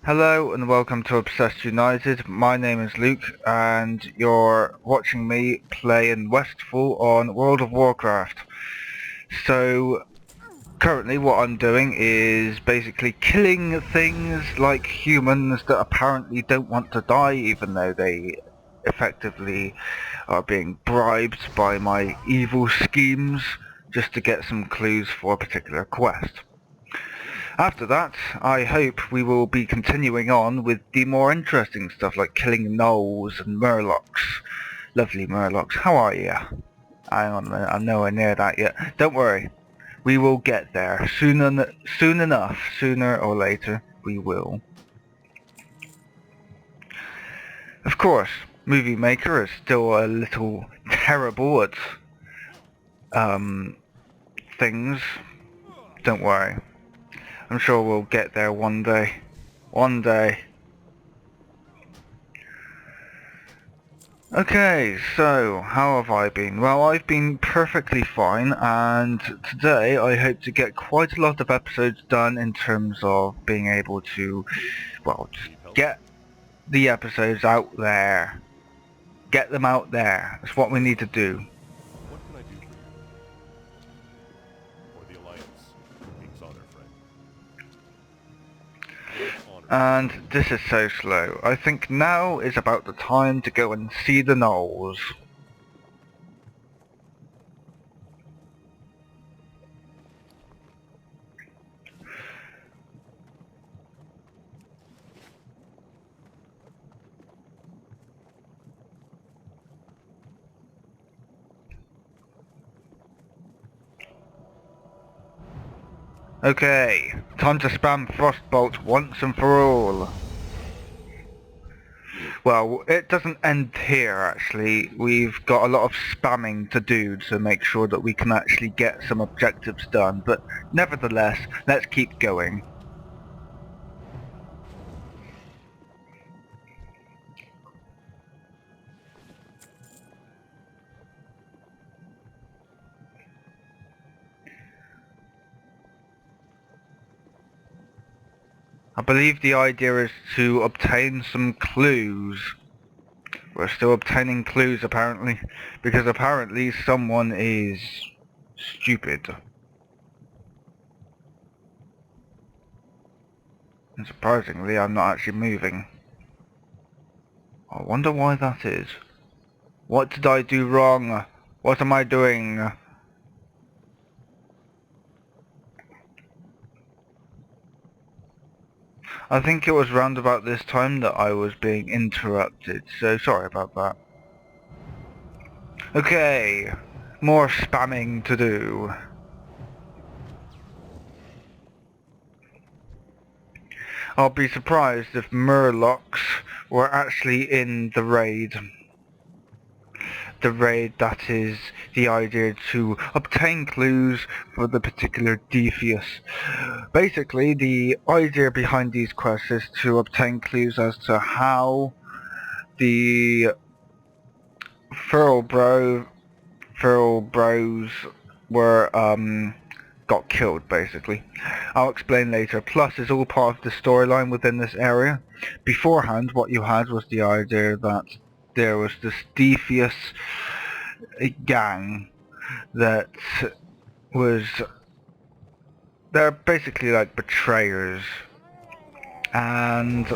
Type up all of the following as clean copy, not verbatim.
Hello and welcome to Obsessed United. My name is Luke and you're watching me play in Westfall on World of Warcraft. So currently what I'm doing is basically killing things like humans that apparently don't want to die even though they effectively are being bribed by my evil schemes just to get some clues for a particular quest. After that, I hope we will be continuing on with the more interesting stuff like killing gnolls and murlocs. Lovely murlocs, how are you? Hang on a minute, I'm nowhere near that yet. Don't worry, we will get there. Soon enough, sooner or later, we will. Of course, Movie Maker is still a little terrible at things. Don't worry. I'm sure we'll get there one day. One day. Okay, so how have I been? Well, I've been perfectly fine, and today I hope to get quite a lot of episodes done in terms of being able to, well, just get the episodes out there. Get them out there. That's what we need to do. What can I do for you? Or the Alliance, King's honor, friend. And this is so slow. I think now is about the time to go and see the gnolls. Okay, time to spam Frostbolt once and for all. Well, it doesn't end here actually. We've got a lot of spamming to do to make sure that we can actually get some objectives done, but nevertheless, let's keep going. I believe the idea is to obtain some clues. We're still obtaining clues apparently, because apparently someone is stupid. And surprisingly, I'm not actually moving. I wonder why that is. What did I do wrong? What am I doing? I think it was round about this time that I was being interrupted, so sorry about that. Okay, more spamming to do. I'll be surprised if murlocs were actually in the raid. The raid that is the idea to obtain clues for the particular devious. Basically, the idea behind these quests is to obtain clues as to how the Feral Bros were got killed, basically. I'll explain later. Plus, it's all part of the storyline within this area. Beforehand, what you had was the idea that there was this devious gang that was... they're basically like betrayers. And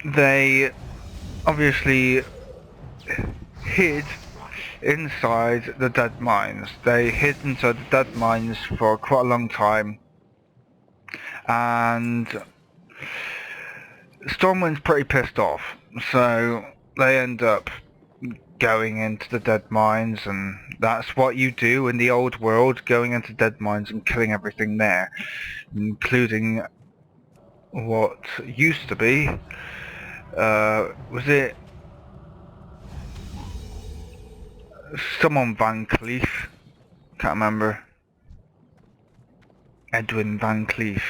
they obviously hid inside the dead mines. They hid inside the dead mines for quite a long time, and Stormwind's pretty pissed off, so they end up going into the dead mines, and that's what you do in the old world, going into dead mines and killing everything there, including what used to be, was it someone Van Cleef? Can't remember. Edwin Van Cleef.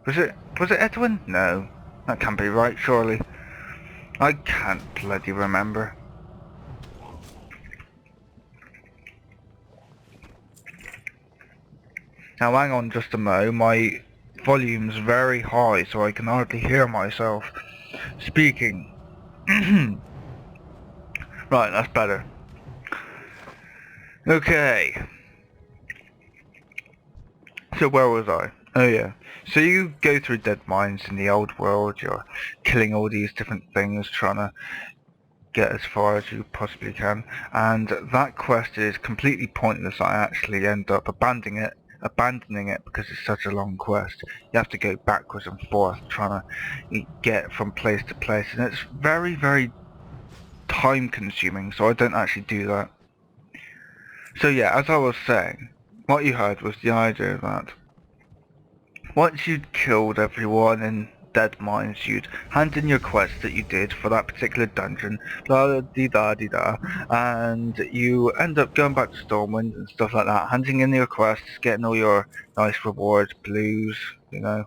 Was it Edwin? No. That can't be right, surely. I can't bloody remember. Now hang on just a mo, my volume's very high so I can hardly hear myself speaking. Right, that's better. Okay. So where was I? Oh yeah. So you go through dead mines in the old world, you're killing all these different things, trying to get as far as you possibly can, and that quest is completely pointless. I actually end up abandoning it because it's such a long quest. You have to go backwards and forth trying to get from place to place, and it's very, very time consuming, so I don't actually do that. So yeah, as I was saying, what you heard was the idea that once you'd killed everyone in dead mines, you'd hand in your quest that you did for that particular dungeon, la dee da dee da, and you end up going back to Stormwind and stuff like that, handing in your quests, getting all your nice rewards, blues, you know,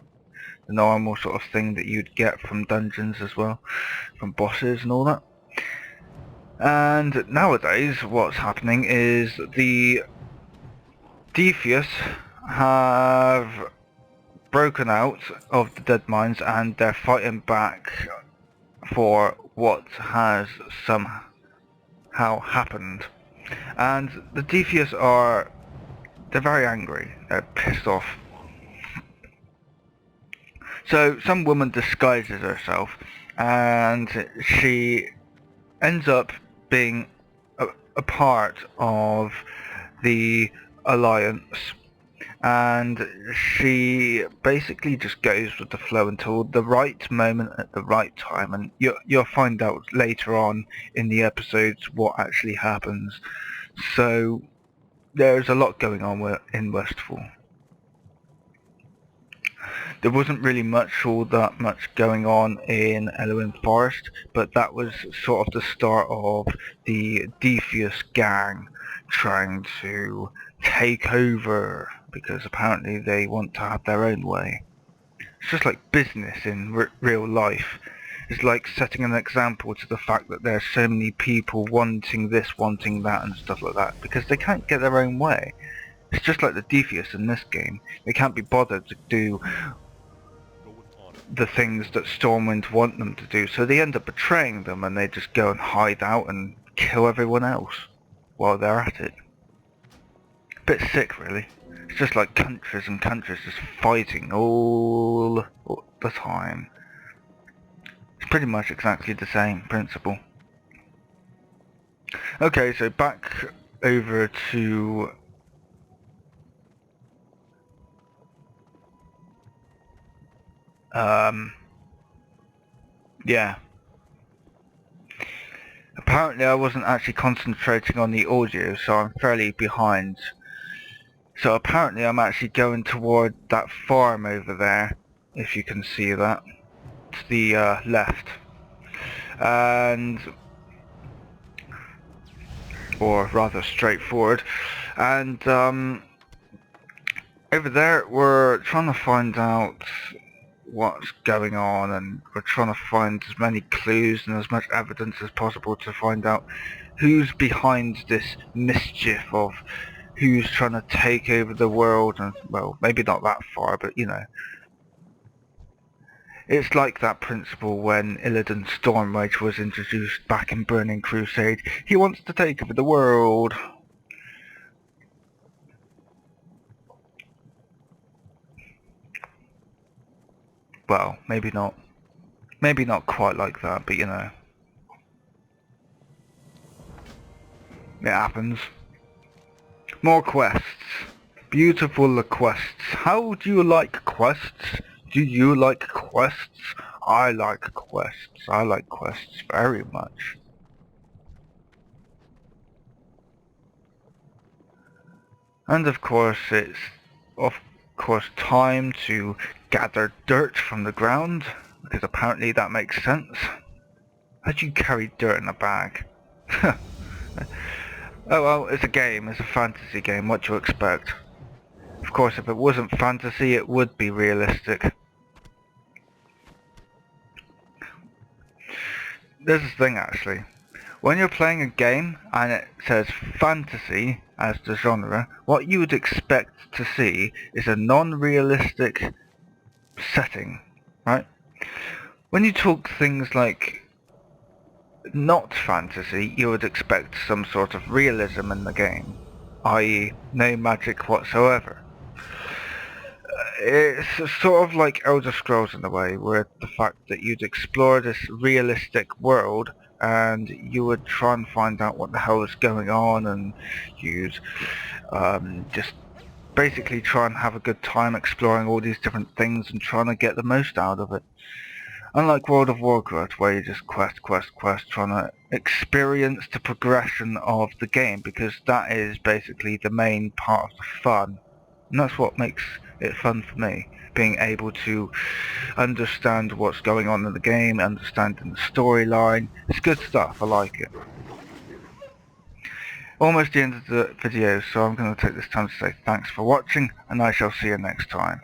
the normal sort of thing that you'd get from dungeons as well, from bosses and all that. And nowadays, what's happening is the Defius have broken out of the dead mines and they're fighting back for what has somehow happened. And the Defius they're very angry, they're pissed off. So some woman disguises herself and she ends up being a part of the Alliance, and she basically just goes with the flow until the right moment at the right time, and you'll find out later on in the episodes what actually happens. So there's a lot going on in Westfall. There wasn't really all that much going on in Eloin Forest, but that was sort of the start of the Defius gang trying to take over, because apparently they want to have their own way. It's just like business in real life. It's like setting an example to the fact that there's so many people wanting this, wanting that and stuff like that, because they can't get their own way. It's just like the Defius in this game. They can't be bothered to do the things that Stormwind want them to do, so they end up betraying them and they just go and hide out and kill everyone else while they're at it. Bit sick, really. It's just like countries and countries just fighting all the time. It's pretty much exactly the same principle. Okay, so back over to yeah. Apparently I wasn't actually concentrating on the audio, so I'm fairly behind. So apparently I'm actually going toward that farm over there, if you can see that, to the left. And, or rather straightforward. And over there we're trying to find out what's going on, and we're trying to find as many clues and as much evidence as possible to find out who's behind this mischief of who's trying to take over the world. And well, maybe not that far, but you know, it's like that principle when Illidan Stormrage was introduced back in Burning Crusade. He wants to take over the world. Well, maybe not. Maybe not quite like that, but you know. It happens. More quests. Beautiful quests. How do you like quests? Do you like quests? I like quests. I like quests very much. And of course it's time to gather dirt from the ground, because apparently that makes sense. How'd you carry dirt in a bag? Oh well, it's a game, it's a fantasy game, what do you expect? Of course, if it wasn't fantasy, it would be realistic. There's this thing actually. When you're playing a game and it says fantasy as the genre, what you would expect to see is a non-realistic setting, right? When you talk things like not fantasy, you would expect some sort of realism in the game, i.e. no magic whatsoever. It's sort of like Elder Scrolls in a way, where the fact that you'd explore this realistic world and you would try and find out what the hell is going on, and you'd just basically try and have a good time exploring all these different things and trying to get the most out of it. Unlike World of Warcraft, where you just quest, trying to experience the progression of the game, because that is basically the main part of the fun. And that's what makes it fun for me, being able to understand what's going on in the game, understanding the storyline. It's good stuff, I like it. Almost the end of the video, so I'm going to take this time to say thanks for watching, and I shall see you next time.